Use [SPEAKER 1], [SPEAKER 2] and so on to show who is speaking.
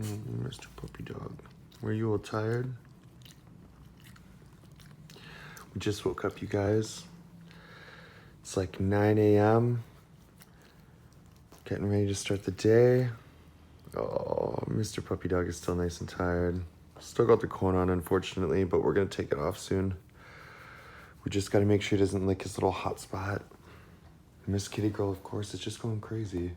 [SPEAKER 1] Mr. Puppy Dog. Were you all tired? We just woke up, you guys. It's like 9 a.m. Getting ready to start the day. Oh, Mr. Puppy Dog is still nice and tired. Still got the cone on, unfortunately, but we're gonna take it off soon. We just gotta make sure he doesn't lick his little hot spot. Miss Kitty Girl, of course, is just going crazy.